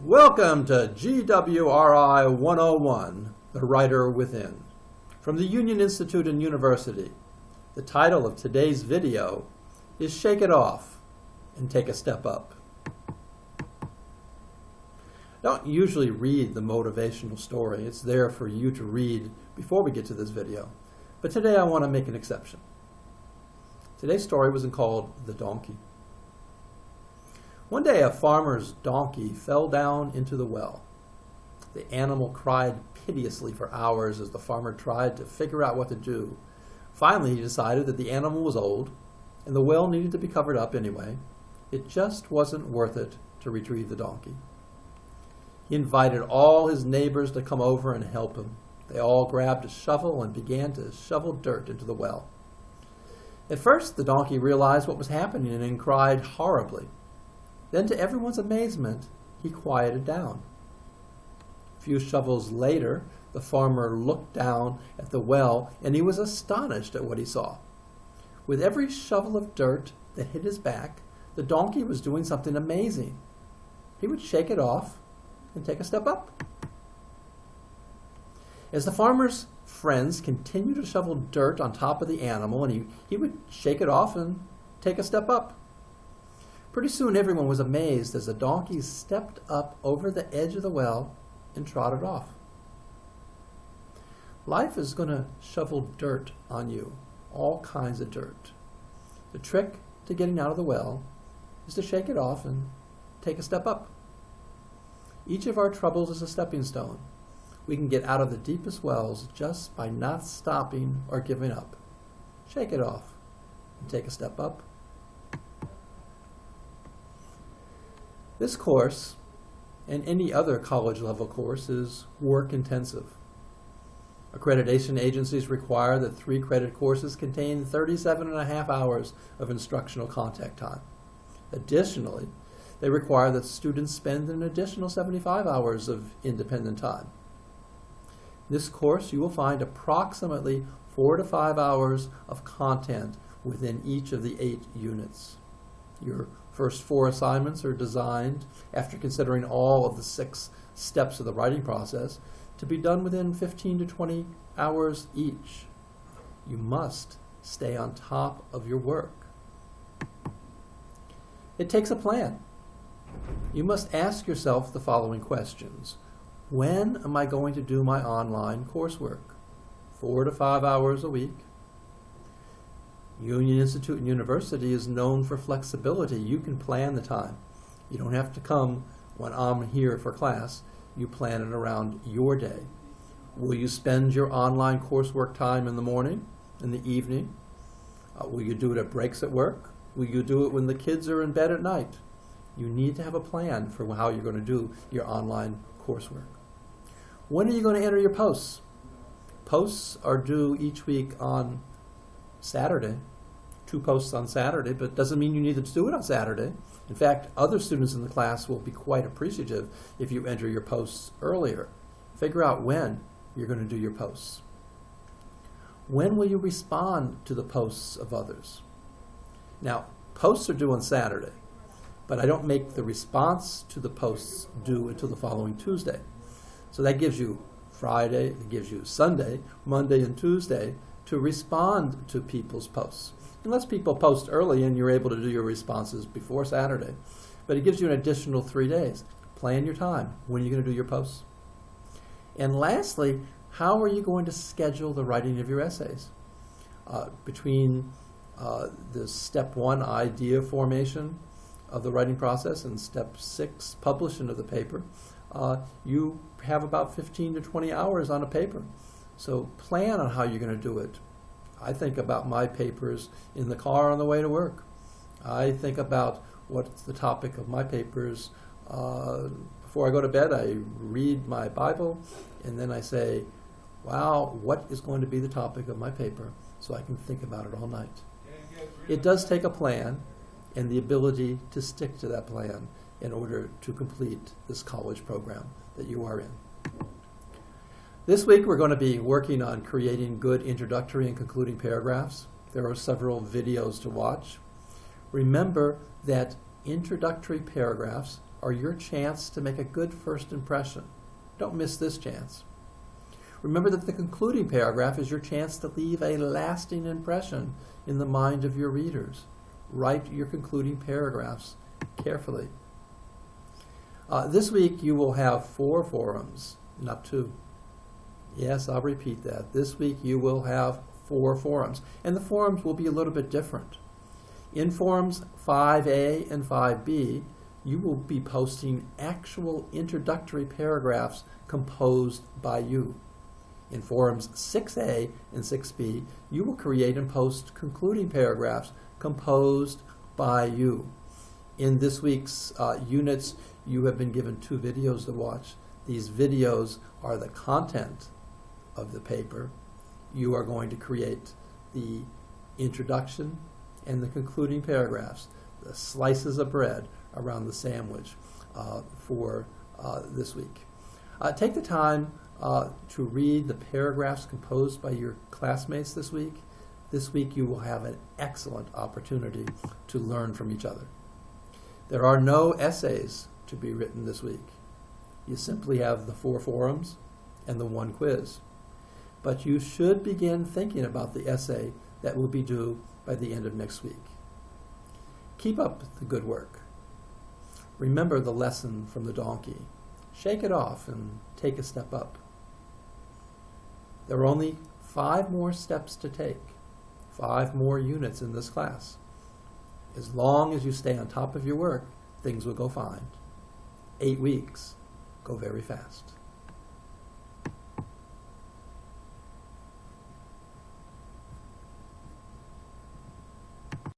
Welcome to GWRI 101, The Writer Within, from the Union Institute and University. The title of today's video is Shake It Off and Take a Step Up. I don't usually read the motivational story. It's there for you to read before we get to this video. But today I want to make an exception. Today's story was called The Donkey. One day a farmer's donkey fell down into the well. The animal cried piteously for hours as the farmer tried to figure out what to do. Finally, he decided that the animal was old and the well needed to be covered up anyway. It just wasn't worth it to retrieve the donkey. He invited all his neighbors to come over and help him. They all grabbed a shovel and began to shovel dirt into the well. At first, the donkey realized what was happening and cried horribly. Then, to everyone's amazement, he quieted down. A few shovels later, the farmer looked down at the well and he was astonished at what he saw. With every shovel of dirt that hit his back, the donkey was doing something amazing. He would shake it off and take a step up. As the farmer's friends continued to shovel dirt on top of the animal, and he would shake it off and take a step up. Pretty soon everyone was amazed as the donkey stepped up over the edge of the well and trotted off. Life is going to shovel dirt on you, all kinds of dirt. The trick to getting out of the well is to shake it off and take a step up. Each of our troubles is a stepping stone. We can get out of the deepest wells just by not stopping or giving up. Shake it off and take a step up. This course, and any other college-level course, is work-intensive. Accreditation agencies require that 3 credit courses contain 37.5 hours of instructional contact time. Additionally, they require that students spend an additional 75 hours of independent time. In this course, you will find approximately 4 to 5 hours of content within each of the 8 units. Your first 4 assignments are designed, after considering all of the 6 steps of the writing process, to be done within 15 to 20 hours each. You must stay on top of your work. It takes a plan. You must ask yourself the following questions. When am I going to do my online coursework? 4 to 5 hours a week. Union Institute and University is known for flexibility. You can plan the time. You don't have to come when I'm here for class. You plan it around your day. Will you spend your online coursework time in the morning, in the evening? Will you do it at breaks at work? Will you do it when the kids are in bed at night? You need to have a plan for how you're going to do your online coursework. When are you going to enter your posts? Posts are due each week on Saturday. 2 posts on Saturday, but doesn't mean you need to do it on Saturday. In fact, other students in the class will be quite appreciative if you enter your posts earlier. Figure out when you're going to do your posts. When will you respond to the posts of others? Now, posts are due on Saturday, but I don't make the response to the posts due until the following Tuesday. So that gives you Friday, it gives you Sunday, Monday, and Tuesday to respond to people's posts. Unless people post early and you're able to do your responses before Saturday. But it gives you an additional 3 days. Plan your time. When are you going to do your posts? And lastly, how are you going to schedule the writing of your essays? Between the step 1 idea formation of the writing process and step 6 publishing of the paper, you have about 15 to 20 hours on a paper. So plan on how you're going to do it. I think about my papers in the car on the way to work. I think about what's the topic of my papers. Before I go to bed, I read my Bible, and then I say, wow, what is going to be the topic of my paper? So I can think about it all night. It does take a plan and the ability to stick to that plan in order to complete this college program that you are in. This week we're going to be working on creating good introductory and concluding paragraphs. There are several videos to watch. Remember that introductory paragraphs are your chance to make a good first impression. Don't miss this chance. Remember that the concluding paragraph is your chance to leave a lasting impression in the mind of your readers. Write your concluding paragraphs carefully. This week you will have 4 forums, not 2. Yes, I'll repeat that. This week you will have 4 forums, and the forums will be a little bit different. In forums 5A and 5B, you will be posting actual introductory paragraphs composed by you. In forums 6A and 6B, you will create and post concluding paragraphs composed by you. In this week's units, you have been given 2 videos to watch. These videos are the content of the paper. You are going to create the introduction and the concluding paragraphs, the slices of bread around the sandwich for this week. Take the time to read the paragraphs composed by your classmates this week. This week you will have an excellent opportunity to learn from each other. There are no essays to be written this week. You simply have the 4 forums and the 1 quiz. But you should begin thinking about the essay that will be due by the end of next week. Keep up the good work. Remember the lesson from the donkey. Shake it off and take a step up. There are only 5 more steps to take, 5 more units in this class. As long as you stay on top of your work, things will go fine. 8 weeks go very fast.